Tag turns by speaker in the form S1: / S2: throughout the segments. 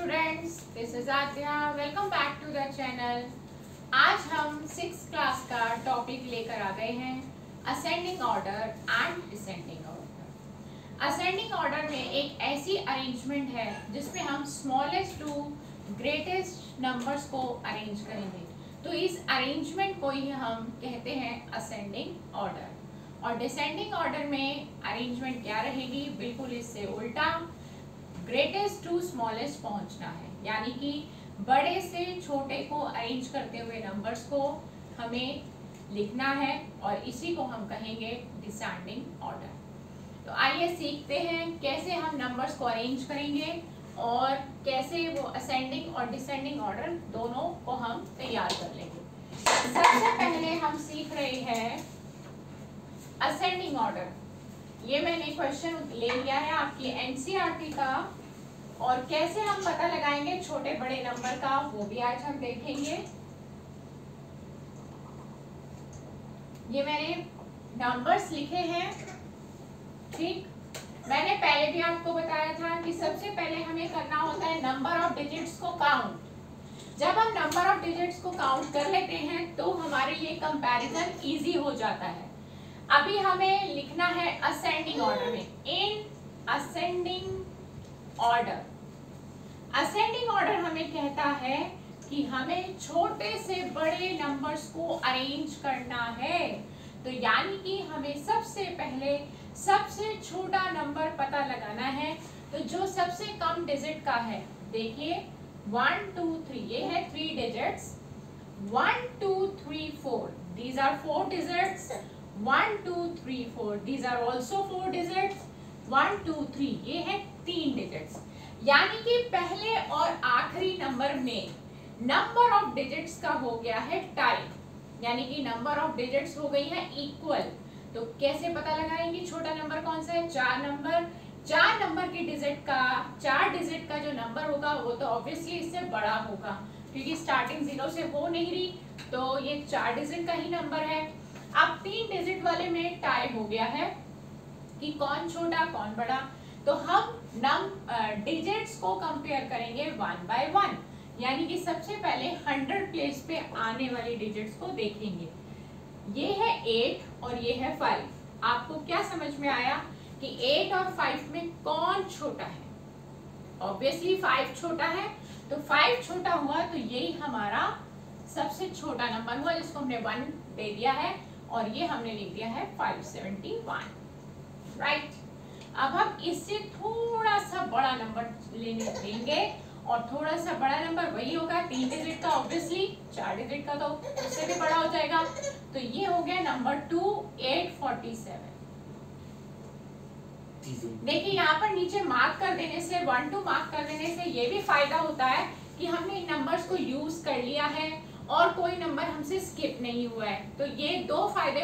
S1: Students, this is Aadya. Welcome back to the channel. आज हम 6th class का topic लेकर आ गए हैं, ascending order and descending order. Ascending order में एक ऐसी अरेंजमेंट है जिसमें हम स्मॉलेस्ट टू ग्रेटेस्ट नंबर्स को अरेंज करेंगे। तो इस अरेंजमेंट को ही हम कहते हैं असेंडिंग ऑर्डर। और डिसेंडिंग ऑर्डर में अरेंजमेंट क्या रहेगी? बिल्कुल इससे उल्टा, ग्रेटेस्ट टू स्मॉलेस्ट पहुंचना है, यानी कि बड़े से छोटे को अरेंज करते हुए नंबर्स को हमें लिखना है और इसी को हम कहेंगे डिसेंडिंग ऑर्डर। तो आइए सीखते हैं कैसे हम नंबर्स को अरेंज करेंगे और कैसे वो असेंडिंग और डिसेंडिंग ऑर्डर दोनों को हम तैयार कर लेंगे। सबसे पहले हम सीख रहे हैं असेंडिंग ऑर्डर। ये मैंने क्वेश्चन ले लिया है आपकी एनसीईआरटी का, और कैसे हम पता लगाएंगे छोटे बड़े नंबर का वो भी आज हम देखेंगे। ये मैंने नंबर्स लिखे हैं, ठीक। मैंने पहले भी आपको बताया था कि सबसे पहले हमें करना होता है नंबर ऑफ डिजिट्स को काउंट। जब हम नंबर ऑफ डिजिट्स को काउंट कर लेते हैं तो हमारे लिए कंपैरिजन इजी हो जाता है। अभी हमें लिखना है असेंडिंग ऑर्डर में, in ascending order. Ascending order हमें कहता है कि हमें छोटे से बड़े नंबर्स को अरेंज करना है। तो यानी कि हमें सबसे पहले सबसे छोटा नंबर पता लगाना है। तो जो सबसे कम डिजिट का है, देखिए 1 2 3, ये है 3 digits. 1 2 3 4, these are 4 digits। 1 2 3 4, these are also 4 digits। 1 2 3, ये है 3 डिजिट्स। यानी कि पहले और आखिरी नंबर में नंबर ऑफ डिजिट्स का हो गया है टाई, यानी कि नंबर ऑफ डिजिट्स हो गई है इक्वल। तो कैसे पता लगाएंगे छोटा नंबर कौन सा है? 4 नंबर। 4 नंबर के डिजिट का, 4 डिजिट का जो नंबर होगा वो तो ऑब्वियसली इससे बड़ा होगा, क्योंकि स्टार्टिंग 0 से हो नहीं रही, तो ये 4 डिजिट का ही नंबर है। अब 3 डिजिट वाले में टाई हो गया है कि कौन छोटा कौन बड़ा। तो हम डिजिट्स को कंपेयर करेंगे 1 by 1, यानी कि सबसे पहले 100 प्लेस पे आने वाली डिजिट्स को देखेंगे। ये है 8 और ये है 5। आपको क्या समझ में आया कि 8 और 5 में कौन छोटा है? ऑब्वियसली 5 छोटा है, तो 5 छोटा हुआ तो यही हमारा सबसे छोटा नंबर हुआ, जिसको हमने 1 दे दिया है, और ये हमने लिख दिया है 571, राइट। अब हम इससे थोड़ा सा बड़ा नंबर लेने देंगे, और थोड़ा सा बड़ा नंबर वही होगा 3 डिजिट का, ऑब्वियसली 4 डिजिट का तो उससे भी बड़ा हो जाएगा। तो ये हो गया नंबर 2, 847। देखिए यहाँ पर नीचे मार्क कर देने से, 1 2 मार्क कर देने से ये भी फायदा होता है कि हमने इन नंबर्स को यूज कर लिया है और कोई नंबर हमसे स्किप नहीं हुआ है। तो ये दो फायदे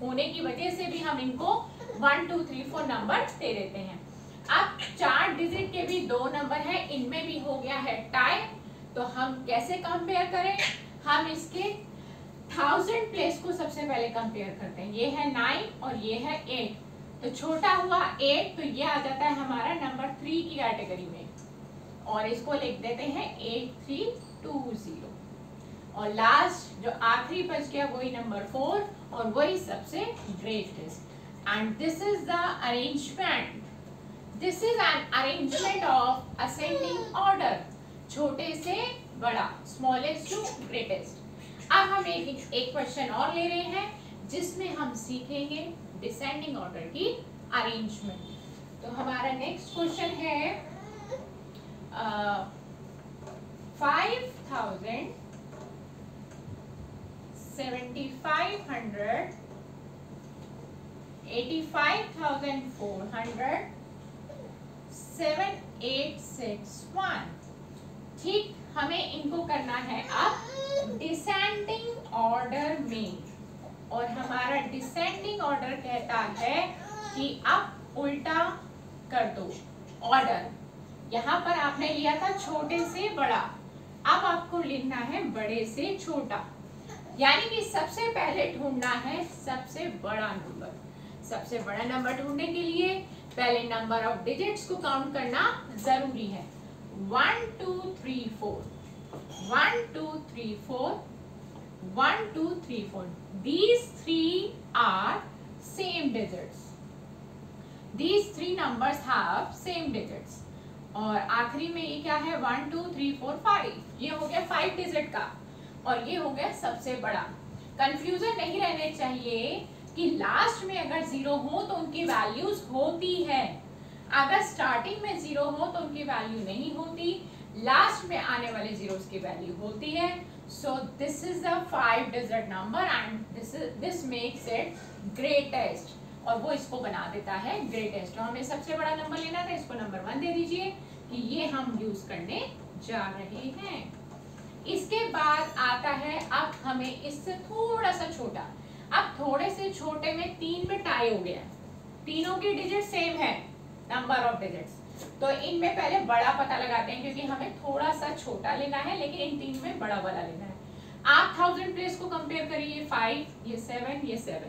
S1: होने की वजह से भी हम इनको 1 2 3 4 नंबर दे देते हैं। अब 4 डिजिट के भी 2 नंबर हैं, इनमें भी हो गया है टाई। तो हम कैसे कंपेयर करें? हम इसके 1000 प्लेस को सबसे पहले कंपेयर करते हैं। ये है 9 और ये है 8, तो छोटा हुआ 8, तो ये आ जाता है हमारा नंबर 3 की कैटेगरी में, और इसको लिख देते हैं 8320। और लास्ट जो आखिरी बच गया वही नंबर 4, और वही सबसे greatest. And this is the arrangement, this is an arrangement of ascending order, छोटे से बड़ा, स्मॉलेस्ट टू ग्रेटेस्ट। अब हम एक क्वेश्चन और ले रहे हैं जिसमें हम सीखेंगे डिसेंडिंग ऑर्डर की अरेंजमेंट। तो हमारा नेक्स्ट क्वेश्चन है 5000, 7500, 85400, 7861। ठीक, हमें इनको करना है अब डिसेंडिंग ऑर्डर में, और हमारा डिसेंडिंग ऑर्डर कहता है कि अब उल्टा कर दो ऑर्डर। यहाँ पर आपने लिया था छोटे से बड़ा, अब आपको लिखना है बड़े से छोटा, यानी कि सबसे पहले ढूंढना है सबसे बड़ा नंबर। सबसे बड़ा नंबर ढूंढने के लिए पहले नंबर ऑफ डिजिट्स को काउंट करना जरूरी है। 1 2 3 4, 1 2 3 4, 1 2 3 4. These three are same digits. These three numbers have same digits. और आखिरी में ये क्या है 1 2 3 4 5. ये हो गया 5 डिजिट का और ये हो गया सबसे बड़ा. कंफ्यूजन नहीं रहने चाहिए कि लास्ट में अगर जीरो हो तो उनकी वैल्यूज होती है, अगर स्टार्टिंग में जीरो हो तो उनकी वैल्यू नहीं होती, लास्ट में आने वाले जीरोस की वैल्यू होती है. So this is the 5 digit number and this makes it greatest, और वो इसको बना देता है ग्रेटेस्ट. तो हमें सबसे बड़ा नंबर लेना था, इसको नंबर 1 दे दीजिए कि ये हम यूज करने जा रहे हैं. इसके बाद आता है अब हमें इससे थोड़ा सा छोटा. अब थोड़े से छोटे में 3 में टाई हो गया, तीनों की डिजिट सेम है नंबर ऑफ डिजिट्स. तो इनमें पहले बड़ा पता लगाते हैं क्योंकि हमें थोड़ा सा छोटा लेना है लेकिन इन तीन में बड़ा वाला लेना है. आप 1000 प्लेस को कंपेयर करिए, 5 ये 7 ये 7,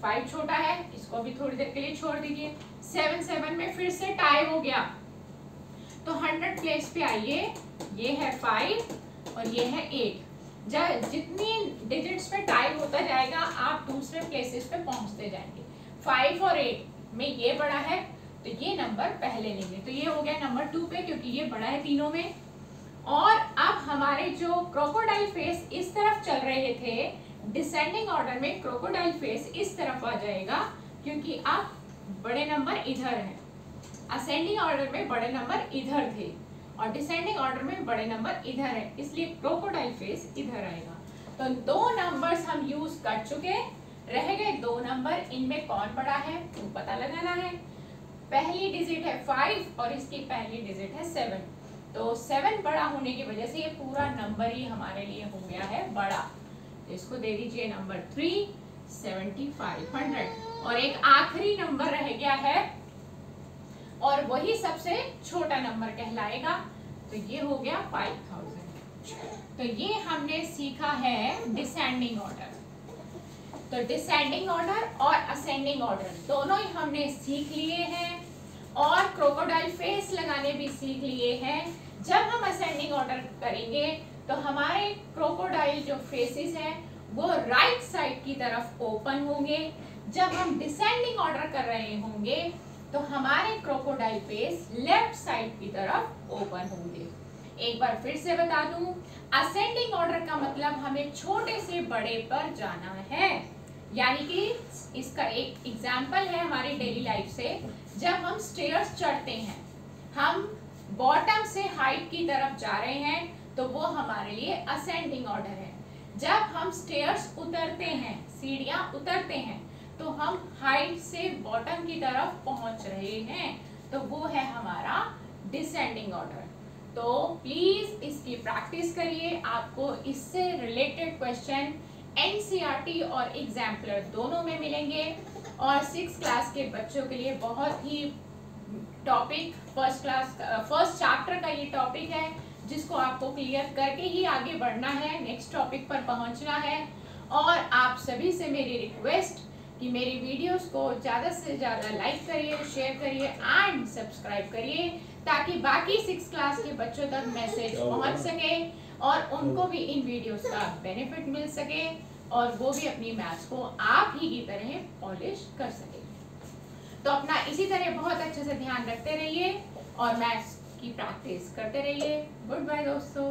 S1: 5 छोटा है, इसको भी थोड़ी देर के लिए छोड़ दीजिए. 7 7 में फिर से टाई हो गया, तो 100 प्लेस पे आइए, ये है 5 और ये है 8. जितनी डिजिट्स पे टाई होता जाएगा आप दूसरे प्लेसेस पे पहुंचते जाएंगे. 5 और 8 में ये बड़ा है तो ये नंबर पहले लेंगे, तो ये हो गया नंबर 2 पे क्योंकि ये बड़ा है तीनों में. और अब हमारे जो क्रोकोडाइल फेस इस तरफ चल रहे थे, डिसेंडिंग ऑर्डर में क्रोकोडाइल फेस इस तरफ आ जाएगा क्योंकि अब बड़े नंबर इधर हैं. असेंडिंग ऑर्डर में बड़े नंबर इधर थे और डिसेंडिंग ऑर्डर में बड़े नंबर इधर है, इसलिए क्रोकोडाइल फेस इधर आएगा. तो 2 नंबर्स हम यूज कर चुके, रह गए 2 नंबर. इनमें कौन बड़ा है वो पता लगाना है. पहली डिजिट है 5 और इसकी पहली डिजिट है 7, तो 7 बड़ा होने की वजह से ये पूरा नंबर ही हमारे लिए हो गया है बड़ा. तो इसको दे दीजिए नंबर 3, 7500. और एक आखिरी नंबर रह गया है और वही सबसे छोटा नंबर कहलाएगा, तो ये हो गया 5000. तो ये हमने सीखा है डिसेंडिंग ऑर्डर. तो डिसेंडिंग ऑर्डर और असेंडिंग ऑर्डर दोनों ही हमने सीख लिए हैं और क्रोकोडाइल फेस लगाने भी सीख लिए हैं. जब हम असेंडिंग ऑर्डर करेंगे तो हमारे क्रोकोडाइल जो फेसेस हैं वो राइट साइड की तरफ ओपन होंगे. जब हम डिसेंडिंग ऑर्डर कर रहे होंगे तो हमारे क्रोकोडाइल फेस लेफ्ट साइड की तरफ ओपन होंगे. एक बार फिर से बता दूं, असेंडिंग ऑर्डर का मतलब हमें छोटे से बड़े पर जाना है. यानी कि इसका एक एग्जाम्पल है हमारी डेली लाइफ से. जब हम स्टेयर्स चढ़ते हैं, हम बॉटम से हाइट की तरफ जा रहे हैं तो वो हमारे लिए असेंडिंग ऑर्डर है. जब हम स्टेयर्स उतरते हैं, सीढ़ियां उतरते हैं, तो हम हाइट से बॉटम की तरफ पहुंच रहे हैं, तो वो है हमारा डिसेंडिंग ऑर्डर. तो प्लीज इसकी प्रैक्टिस करिए. आपको इससे रिलेटेड क्वेश्चन एनसीईआरटी और एग्जाम्पलर दोनों में मिलेंगे. और 6th क्लास के बच्चों के लिए बहुत ही टॉपिक, फर्स्ट चैप्टर का ये टॉपिक है जिसको आपको क्लियर करके ही आगे बढ़ना है, नेक्स्ट टॉपिक पर पहुंचना है. और आप सभी से मेरी रिक्वेस्ट कि मेरी वीडियोस को ज़्यादा से ज़्यादा लाइक करिए, शेयर करिए एंड सब्सक्राइब करिए ताकि बाकी 6th क्लास के बच्चों तक मैसेज पहुंच सके और उनको भी इन वीडियोस का बेनिफिट मिल सके और वो भी अपनी मैथ्स को आप ही की तरह पॉलिश कर सके. तो अपना इसी तरह बहुत अच्छे से ध्यान रखते रहिए और मैथ्स की प्रैक्टिस करते रहिए. गुड बाय दोस्तों.